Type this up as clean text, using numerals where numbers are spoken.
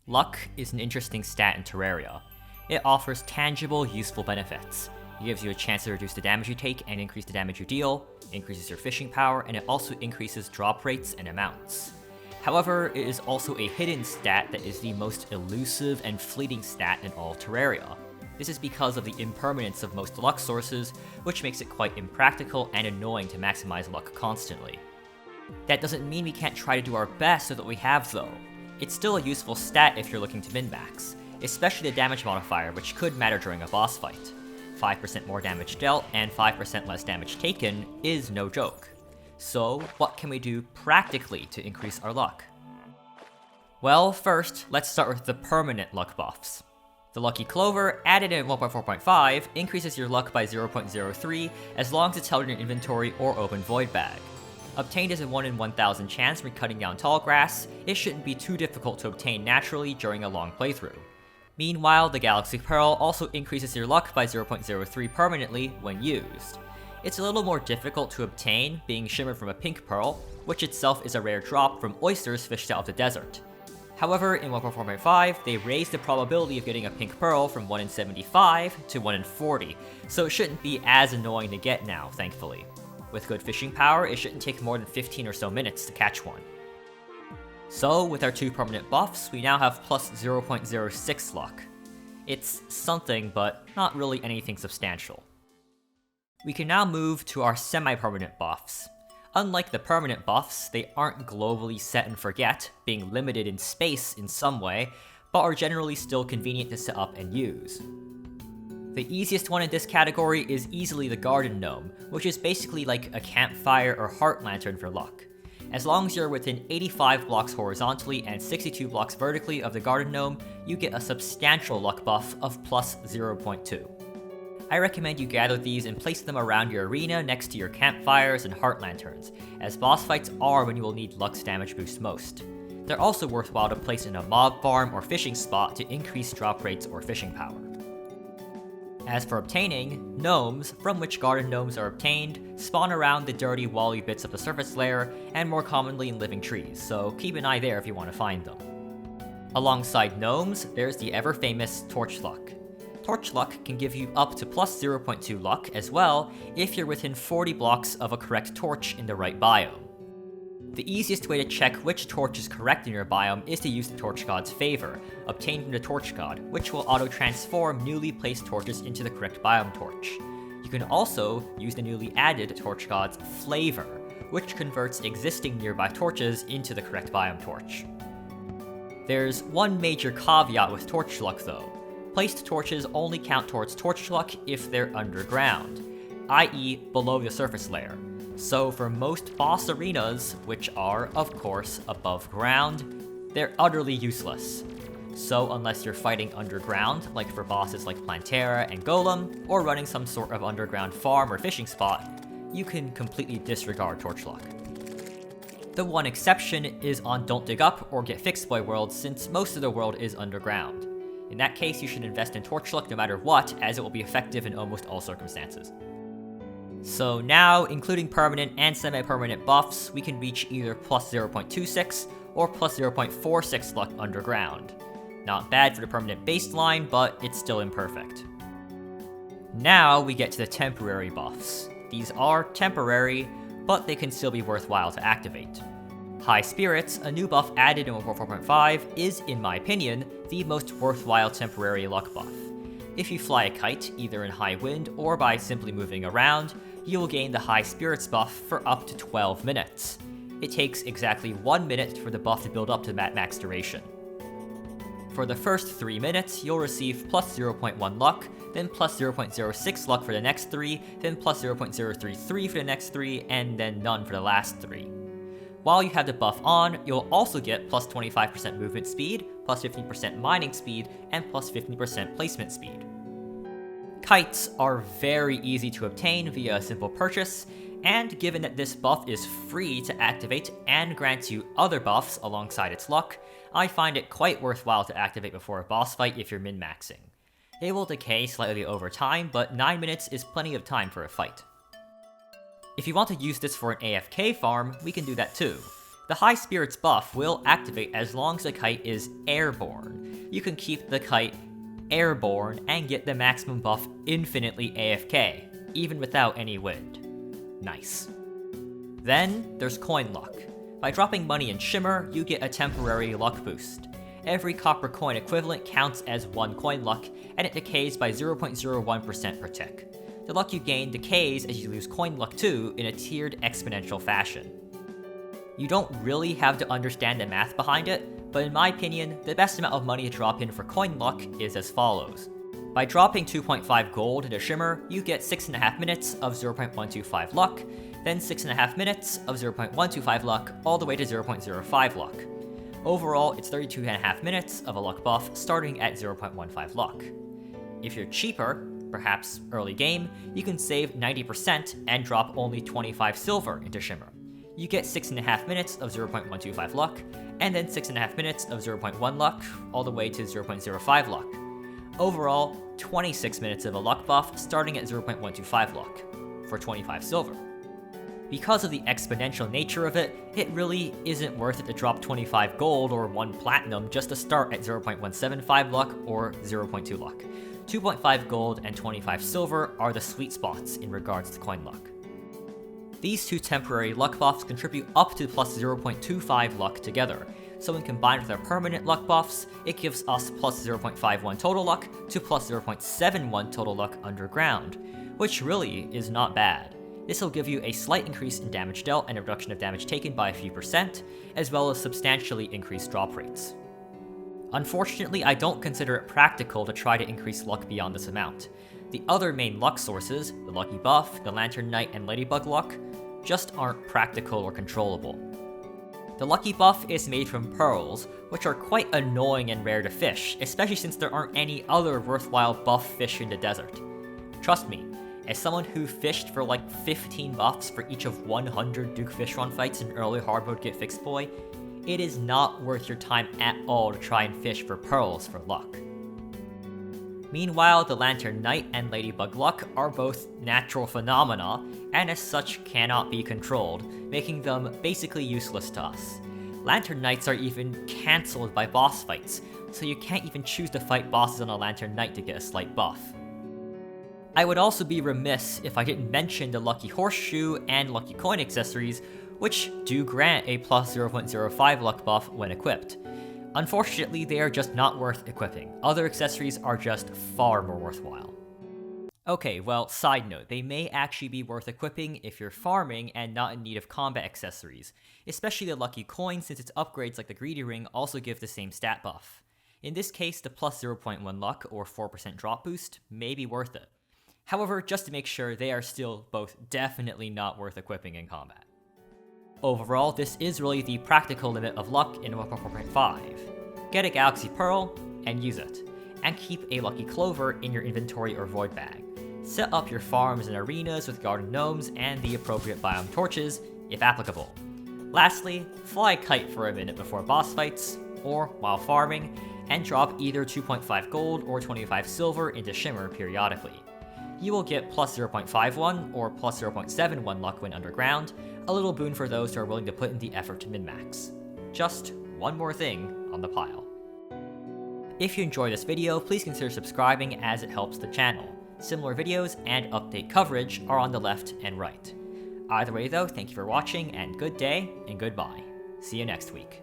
Luck is an interesting stat in Terraria. It offers tangible, useful benefits. It gives you a chance to reduce the damage you take and increase the damage you deal, increases your fishing power, and it also increases drop rates and amounts. However, it is also a hidden stat that is the most elusive and fleeting stat in all Terraria. This is because of the impermanence of most luck sources, which makes it quite impractical and annoying to maximize luck constantly. That doesn't mean we can't try to do our best with what we have though. It's still a useful stat if you're looking to min-max, especially the damage modifier, which could matter during a boss fight. 5% more damage dealt and 5% less damage taken is no joke. So, what can we do practically to increase our luck? Well, first, let's start with the permanent luck buffs. The Lucky Clover, added in 1.4.5, increases your luck by 0.03 as long as it's held in your inventory or open void bag. Obtained as a 1 in 1,000 chance when cutting down tall grass, it shouldn't be too difficult to obtain naturally during a long playthrough. Meanwhile, the Galaxy Pearl also increases your luck by 0.03 permanently when used. It's a little more difficult to obtain, being shimmered from a pink pearl, which itself is a rare drop from oysters fished out of the desert. However, in 1.4.5, they raised the probability of getting a pink pearl from 1 in 75 to 1 in 40, so it shouldn't be as annoying to get now, thankfully. With good fishing power, it shouldn't take more than 15 or so minutes to catch one. So, with our two permanent buffs, we now have plus 0.06 luck. It's something, but not really anything substantial. We can now move to our semi-permanent buffs. Unlike the permanent buffs, they aren't globally set and forget, being limited in space in some way, but are generally still convenient to set up and use. The easiest one in this category is easily the Garden Gnome, which is basically like a campfire or heart lantern for luck. As long as you're within 85 blocks horizontally and 62 blocks vertically of the Garden Gnome, you get a substantial luck buff of plus 0.2. I recommend you gather these and place them around your arena next to your campfires and heart lanterns, as boss fights are when you will need luck's damage boost most. They're also worthwhile to place in a mob farm or fishing spot to increase drop rates or fishing power. As for obtaining, gnomes, from which garden gnomes are obtained, spawn around the dirty, wally bits of the surface layer, and more commonly in living trees, so keep an eye there if you want to find them. Alongside gnomes, there's the ever-famous Torch Luck. Torch Luck can give you up to plus 0.2 luck as well if you're within 40 blocks of a correct torch in the right biome. The easiest way to check which torch is correct in your biome is to use the Torch God's Favor, obtained from the Torch God, which will auto-transform newly placed torches into the correct biome torch. You can also use the newly added Torch God's Flavor, which converts existing nearby torches into the correct biome torch. There's one major caveat with Torch Luck though. Placed torches only count towards Torch Luck if they're underground, i.e. below the surface layer. So for most boss arenas, which are, of course, above ground, they're utterly useless. So unless you're fighting underground, like for bosses like Plantera and Golem, or running some sort of underground farm or fishing spot, you can completely disregard Torch Luck. The one exception is on Don't Dig Up or Get Fixed Boy worlds, since most of the world is underground. In that case, you should invest in Torch Luck no matter what, as it will be effective in almost all circumstances. So now, including permanent and semi-permanent buffs, we can reach either plus 0.26 or plus 0.46 luck underground. Not bad for the permanent baseline, but it's still imperfect. Now we get to the temporary buffs. These are temporary, but they can still be worthwhile to activate. High Spirits, a new buff added in 1.4.5, is, in my opinion, the most worthwhile temporary luck buff. If you fly a kite, either in high wind or by simply moving around, you will gain the High Spirits buff for up to 12 minutes. It takes exactly 1 minute for the buff to build up to that max duration. For the first 3 minutes, you'll receive plus 0.1 luck, then plus 0.06 luck for the next 3, then plus 0.033 for the next 3, and then none for the last 3. While you have the buff on, you'll also get plus 25% movement speed, plus 15% mining speed, and plus 15% placement speed. Kites are very easy to obtain via a simple purchase, and given that this buff is free to activate and grants you other buffs alongside its luck, I find it quite worthwhile to activate before a boss fight if you're min-maxing. It will decay slightly over time, but 9 minutes is plenty of time for a fight. If you want to use this for an AFK farm, we can do that too. The High Spirits buff will activate as long as the kite is airborne. You can keep the kite airborne and get the maximum buff infinitely AFK, even without any wind. Nice. Then there's Coin Luck. By dropping money in Shimmer, you get a temporary luck boost. Every copper coin equivalent counts as 1 coin luck, and it decays by 0.01% per tick. The luck you gain decays as you lose coin luck too in a tiered exponential fashion. You don't really have to understand the math behind it, but in my opinion, the best amount of money to drop in for coin luck is as follows. By dropping 2.5 gold into Shimmer, you get 6.5 minutes of 0.125 luck, then 6.5 minutes of 0.125 luck, all the way to 0.05 luck. Overall, it's 32.5 minutes of a luck buff starting at 0.15 luck. If you're cheaper, perhaps early game, you can save 90% and drop only 25 silver into Shimmer. You get 6.5 minutes of 0.125 luck, and then 6.5 minutes of 0.1 luck, all the way to 0.05 luck. Overall, 26 minutes of a luck buff starting at 0.125 luck, for 25 silver. Because of the exponential nature of it, it really isn't worth it to drop 25 gold or 1 platinum just to start at 0.175 luck or 0.2 luck. 2.5 gold and 25 silver are the sweet spots in regards to coin luck. These two temporary luck buffs contribute up to plus 0.25 luck together, so when combined with our permanent luck buffs, it gives us plus 0.51 total luck to plus 0.71 total luck underground, which really is not bad. This will give you a slight increase in damage dealt and a reduction of damage taken by a few %, as well as substantially increased drop rates. Unfortunately, I don't consider it practical to try to increase luck beyond this amount. The other main luck sources, the Lucky Buff, the Lantern Knight, and Ladybug luck, just aren't practical or controllable. The Lucky Buff is made from pearls, which are quite annoying and rare to fish, especially since there aren't any other worthwhile buff fish in the desert. Trust me, as someone who fished for like 15 buffs for each of 100 Duke Fish Run fights in early hard mode Get Fixed Boy, it is not worth your time at all to try and fish for pearls for luck. Meanwhile, the Lantern Knight and Ladybug luck are both natural phenomena, and as such cannot be controlled, making them basically useless to us. Lantern Knights are even cancelled by boss fights, so you can't even choose to fight bosses on a Lantern Knight to get a slight buff. I would also be remiss if I didn't mention the Lucky Horseshoe and Lucky Coin accessories, which do grant a plus 0.05 luck buff when equipped. Unfortunately, they are just not worth equipping. Other accessories are just far more worthwhile. Okay, well, side note, they may actually be worth equipping if you're farming and not in need of combat accessories, especially the Lucky Coin since its upgrades like the Greedy Ring also give the same stat buff. In this case, the plus 0.1 luck or 4% drop boost may be worth it. However, just to make sure, they are still both definitely not worth equipping in combat. Overall, this is really the practical limit of luck in 1.4.5. Get a Galaxy Pearl and use it, and keep a Lucky Clover in your inventory or void bag. Set up your farms and arenas with garden gnomes and the appropriate biome torches, if applicable. Lastly, fly a kite for a minute before boss fights, or while farming, and drop either 2.5 gold or 25 silver into Shimmer periodically. You will get plus 0.51 or plus 0.71 luck when underground, a little boon for those who are willing to put in the effort to min-max. Just one more thing on the pile. If you enjoyed this video, please consider subscribing as it helps the channel. Similar videos and update coverage are on the left and right. Either way though, thank you for watching and good day and goodbye. See you next week.